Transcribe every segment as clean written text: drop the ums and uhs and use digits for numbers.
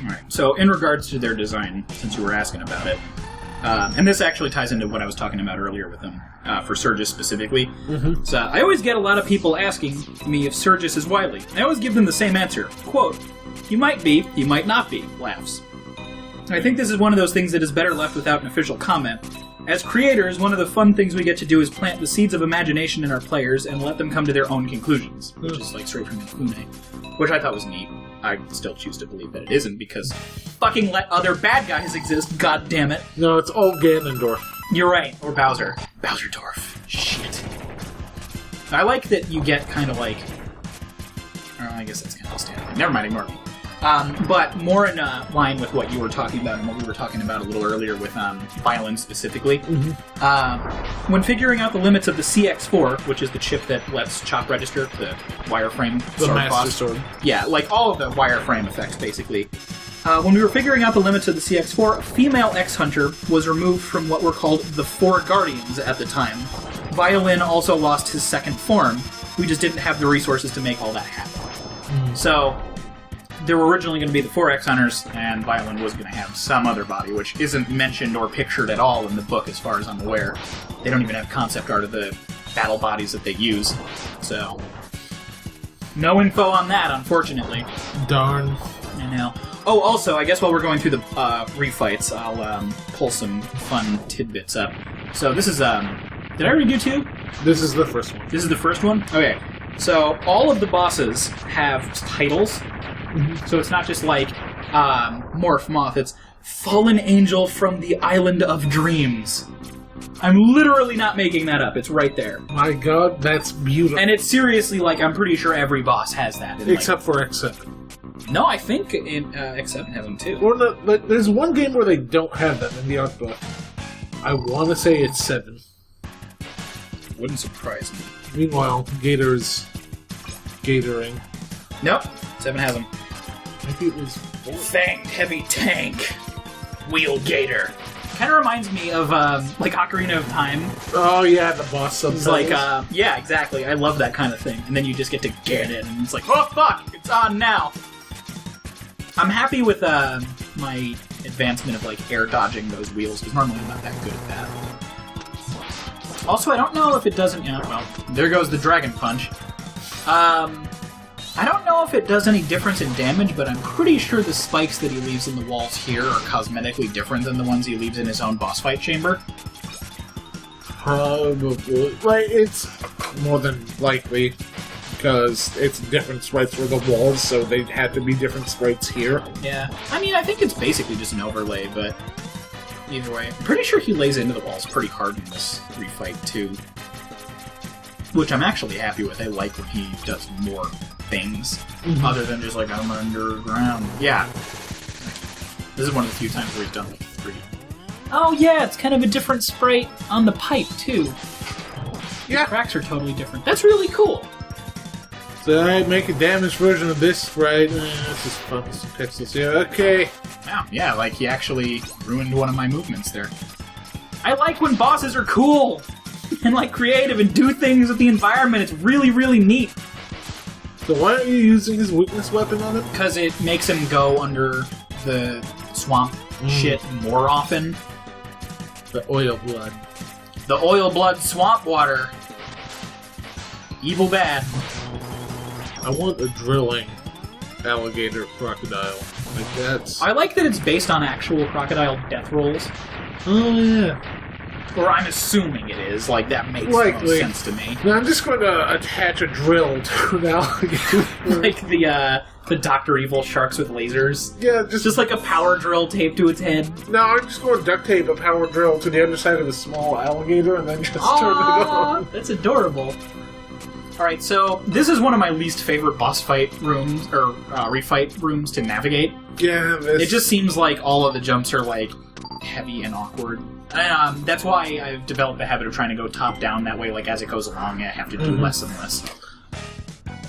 Alright, so in regards to their design, since you were asking about it, and this actually ties into what I was talking about earlier with them, for Surges specifically. Mm-hmm. So I always get a lot of people asking me if Surges is wily. I always give them the same answer. Quote, "You might be, you might not be," laughs. I think this is one of those things that is better left without an official comment. As creators, one of the fun things we get to do is plant the seeds of imagination in our players and let them come to their own conclusions, which is like straight from Inafune, which I thought was neat. I still choose to believe that it isn't, because fucking let other bad guys exist, god damn it. No, it's all Ganondorf. You're right, or Bowser. Bowserdorf. Shit. I like that you get kind of like... Oh, I guess that's kind of standard. Never mind, ignore me. But more in line with what you were talking about and what we were talking about a little earlier with violence specifically. Mm-hmm. When figuring out the limits of the CX4, which is the chip that lets chop register, the wireframe The sword Master boss. Sword. Yeah, like all of the wireframe effects, basically. When we were figuring out the limits of the CX4, a female X-Hunter was removed from what were called the Four Guardians at the time. Violin also lost his second form. We just didn't have the resources to make all that happen. So... there were originally going to be the 4 X-Hunters, and Violin was going to have some other body, which isn't mentioned or pictured at all in the book, as far as I'm aware. They don't even have concept art of the battle bodies that they use. So, no info on that, unfortunately. Darn. I know. Oh, also, I guess while we're going through the refights, I'll pull some fun tidbits up. So this is, did I already do 2? This is the first one. This is the first one? Okay. So, all of the bosses have titles. So it's not just like Morph Moth, it's Fallen Angel from the Island of Dreams. I'm literally not making that up, it's right there. My god, that's beautiful. And it's seriously like, I'm pretty sure every boss has that. Except for X7. No, I think X7 has them too. Or there's one game where they don't have that in the art book. I want to say it's 7. Wouldn't surprise me. Meanwhile, Gator's gatoring. Nope, 7 has them. Maybe it was 4. Fanged heavy tank. Wheel gator. Kind of reminds me of, like, Ocarina of Time. Oh, yeah, the boss It's subtitles. like, yeah, exactly. I love that kind of thing. And then you just get to get it, and it's like, oh, fuck! It's on now! I'm happy with, my advancement of, like, air dodging those wheels, because normally I'm not that good at that. Also, I don't know if it doesn't... Yeah, well, there goes the Dragon Punch. I don't know if it does any difference in damage, but I'm pretty sure the spikes that he leaves in the walls here are cosmetically different than the ones he leaves in his own boss fight chamber. Probably. Like, it's more than likely, because it's different sprites for the walls, so they'd have to be different sprites here. Yeah. I mean, I think it's basically just an overlay, but either way. I'm pretty sure he lays into the walls pretty hard in this refight, too. Which I'm actually happy with. I like when he does more things, other than just like, I'm underground. Yeah. This is one of the few times where he's done like 3. Oh yeah, it's kind of a different sprite on the pipe, too. Yeah. The cracks are totally different. That's really cool. So I make a damaged version of this sprite. This is fun. Some pixels here. Okay. Wow, yeah, like he actually ruined one of my movements there. I like when bosses are cool! And like creative and do things with the environment. It's really, really neat. So why aren't you using his weakness weapon on him? Because it makes him go under the swamp shit more often. The oil blood. The oil blood swamp water. Evil bad. I want a drilling alligator crocodile. Like that's... I like that it's based on actual crocodile death rolls. Oh yeah. Or I'm assuming it is. Like, that makes the most sense to me. Now I'm just going to attach a drill to an alligator. Like the Dr. Evil sharks with lasers. Yeah, Just like a power drill taped to its head. No, I'm just going to duct tape a power drill to the underside of a small alligator and then just turn it on. That's adorable. Alright, so this is one of my least favorite boss fight rooms, or refight rooms to navigate. Yeah, It just seems like all of the jumps are, like, heavy and awkward. That's why I've developed the habit of trying to go top-down. That way, like, as it goes along, I have to do less and less.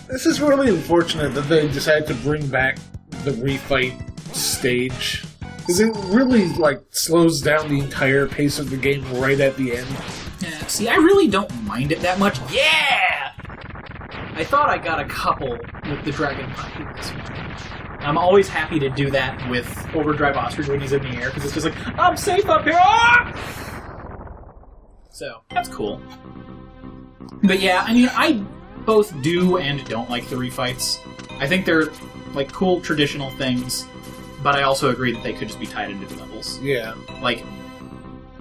This is really unfortunate that they decided to bring back the refight stage. Because it really, like, slows down the entire pace of the game right at the end. Yeah, see, I really don't mind it that much. Yeah! I thought I got a couple with the Dragon Punch in this one. I'm always happy to do that with Overdrive Ostrich when he's in the air, because it's just like, I'm safe up here! Ah! So, that's cool. But yeah, I mean, I both do and don't like the refights. I think they're, like, cool traditional things, but I also agree that they could just be tied into the levels. Yeah. Like,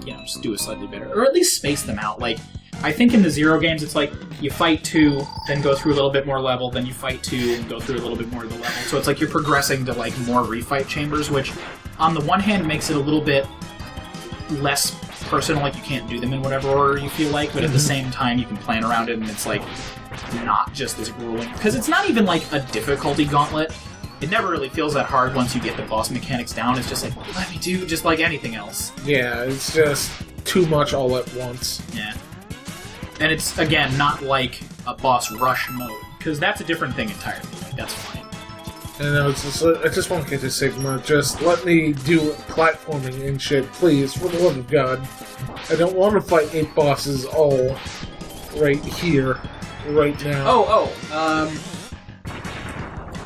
you know, just do a slightly better, or at least space them out. Like, I think in the Zero games, it's like, you fight 2, then go through a little bit more level, then you fight 2, and go through a little bit more of the level. So it's like you're progressing to, like, more refight chambers, which, on the one hand, makes it a little bit less personal, like you can't do them in whatever order you feel like, but at the same time, you can plan around it, and it's, like, not just this grueling. Because it's not even, like, a difficulty gauntlet. It never really feels that hard once you get the boss mechanics down. It's just like, let me do just like anything else. Yeah, it's just too much all at once. Yeah. And it's, again, not like a boss rush mode, because that's a different thing entirely. Like, that's fine. And I just want to say, just let me do platforming and shit, please, for the love of God. I don't want to fight 8 bosses all right here, right now.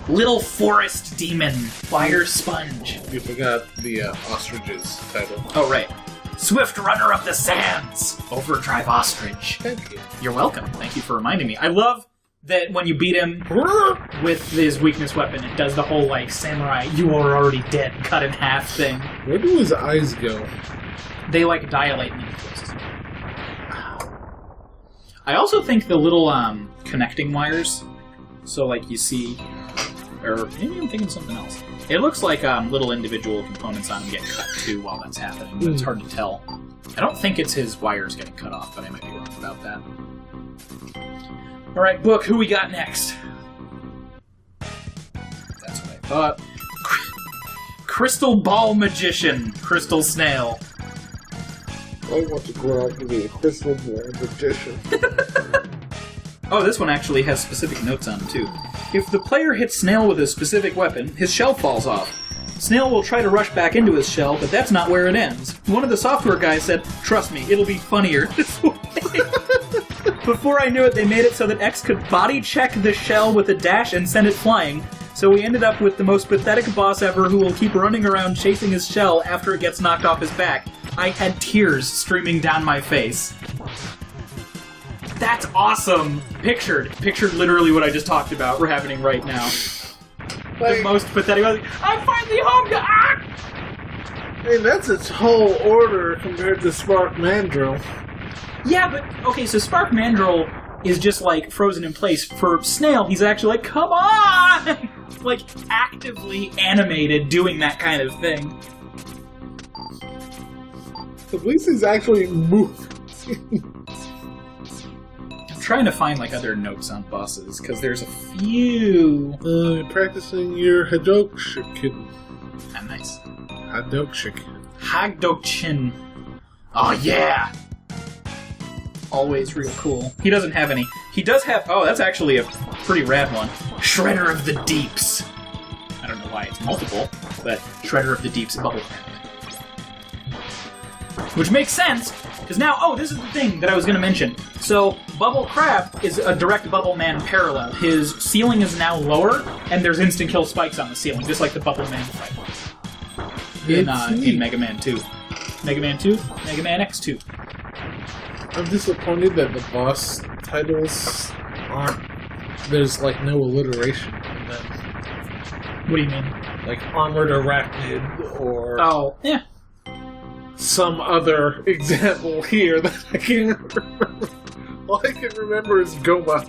Little Forest Demon, Fire Sponge. You forgot the Ostrich's title. Oh, right. Swift Runner of the Sands, Overdrive Ostrich. Thank you. You're welcome. Thank you for reminding me. I love that when you beat him with his weakness weapon, it does the whole, like, samurai, you are already dead, cut in half thing. Where do his eyes go? They, like, dilate and close. I also think the little, connecting wires, so, like, you see, or maybe I'm thinking something else. It looks like, little individual components on him get cut, too, while that's happening, but it's hard to tell. I don't think it's his wires getting cut off, but I might be wrong about that. Alright, Book, who we got next? That's what I thought. Crystal Ball Magician, Crystal Snail. I want to grow up to be a crystal ball magician. Oh, this one actually has specific notes on it, too. If the player hits Snail with a specific weapon, his shell falls off. Snail will try to rush back into his shell, but that's not where it ends. One of the software guys said, "Trust me, it'll be funnier this way." Before I knew it, they made it so that X could body check the shell with a dash and send it flying. So we ended up with the most pathetic boss ever who will keep running around chasing his shell after it gets knocked off his back. I had tears streaming down my face. That's awesome! Pictured literally what I just talked about. We're happening right now. The most pathetic. I'm finally home! Ah! Hey, that's its whole order compared to Spark Mandrill. Yeah, but, okay, so Spark Mandrill is just, like, frozen in place. For Snail, he's actually like, come on! Like, actively animated doing that kind of thing. At least he's actually moving. I'm trying to find, like, other notes on bosses, because there's a few... Practicing your Hadouken. Ah, nice. Hadouken. Oh, yeah! Always real cool. He doesn't have any. He does have... Oh, that's actually a pretty rad one. Shredder of the Deeps. I don't know why it's multiple, but Shredder of the Deeps Bubble Crab. Which makes sense, because now... Oh, this is the thing that I was going to mention. So, Bubble Crab is a direct Bubble Man parallel. His ceiling is now lower, and there's instant kill spikes on the ceiling, just like the Bubble Man fight. In Mega Man 2. Mega Man 2? Mega Man X2. I'm disappointed that the boss titles aren't... There's, like, no alliteration in them. What do you mean? Like, Armored Arachnid, or... Oh, yeah. Some other example here that I can't remember. All I can remember is Goma.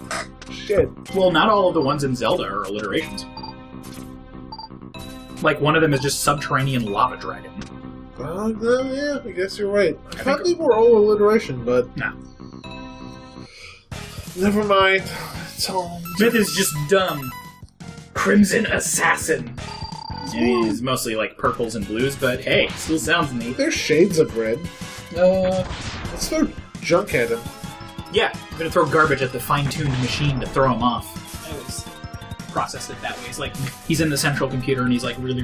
Shit. Well, not all of the ones in Zelda are alliterations. Like, one of them is just Subterranean Lava Dragon. Yeah, I guess you're right. I thought they were all alliteration, but... No. Never mind. It's all... Myth is just dumb. Crimson Assassin. He's mostly like purples and blues, but hey, still sounds neat. There's shades of red. Let's throw junk at him. Yeah, I'm gonna throw garbage at the fine-tuned machine to throw him off. I always process it that way. It's like, he's in the central computer and he's like really,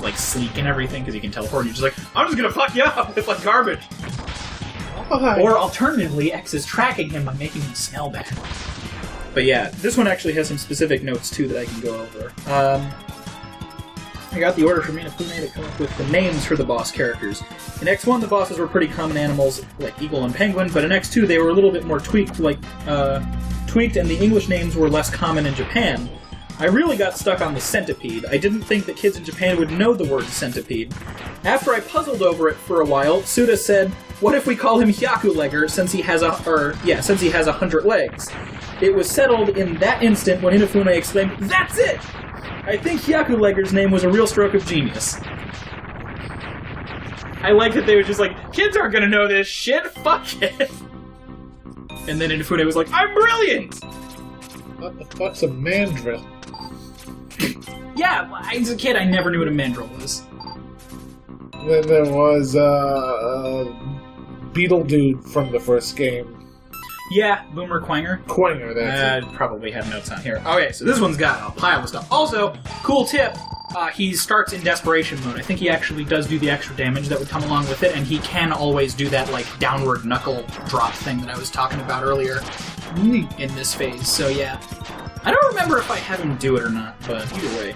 like sleek and everything because he can teleport. And you're just like, I'm just gonna fuck you up with like garbage. Why? Or alternatively, X is tracking him by making him smell bad. But yeah, this one actually has some specific notes, too, that I can go over. I got the order from Inafune to come up with the names for the boss characters. In X1, the bosses were pretty common animals, like eagle and penguin, but in X2, they were a little bit more tweaked, and the English names were less common in Japan. I really got stuck on the centipede. I didn't think that kids in Japan would know the word centipede. After I puzzled over it for a while, Suda said, "What if we call him Hyakulegger since he has 100 legs?" It was settled in that instant when Inafune exclaimed, "That's it!" I think Hyakulegger's name was a real stroke of genius. I like that they were just like, kids aren't gonna know this shit, fuck it! And then Inafune was like, I'm brilliant! What the fuck's a mandrill? Yeah, as a kid I never knew what a mandrill was. Then there was, Beetle Dude from the first game. Yeah, Boomer Quanger. Quanger, that's it. Probably have notes on here. Okay, so this one's got a pile of stuff. Also, cool tip, he starts in desperation mode. I think he actually does do the extra damage that would come along with it, and he can always do that, like, downward knuckle drop thing that I was talking about earlier in this phase. So, yeah. I don't remember if I have him do it or not, but either way.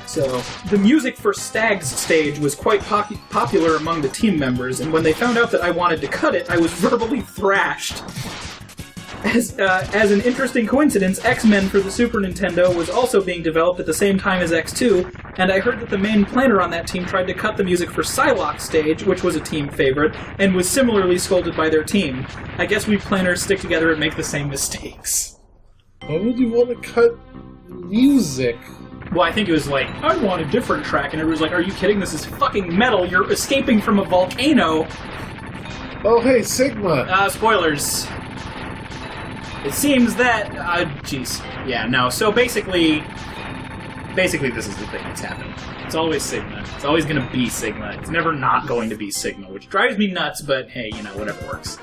So, the music for Stag's stage was quite popular among the team members, and when they found out that I wanted to cut it, I was verbally thrashed. As an interesting coincidence, X-Men for the Super Nintendo was also being developed at the same time as X2, and I heard that the main planner on that team tried to cut the music for Psylocke's stage, which was a team favorite, and was similarly scolded by their team. I guess we planners stick together and make the same mistakes. Why would you want to cut music? Well, I think it was like, I want a different track, and everyone's like, are you kidding? This is fucking metal. You're escaping from a volcano. Oh, hey, Sigma. Spoilers. It seems that... jeez. Yeah, no. So basically this is the thing that's happening. It's always Sigma. It's always going to be Sigma. It's never not going to be Sigma, which drives me nuts, but hey, you know, whatever works.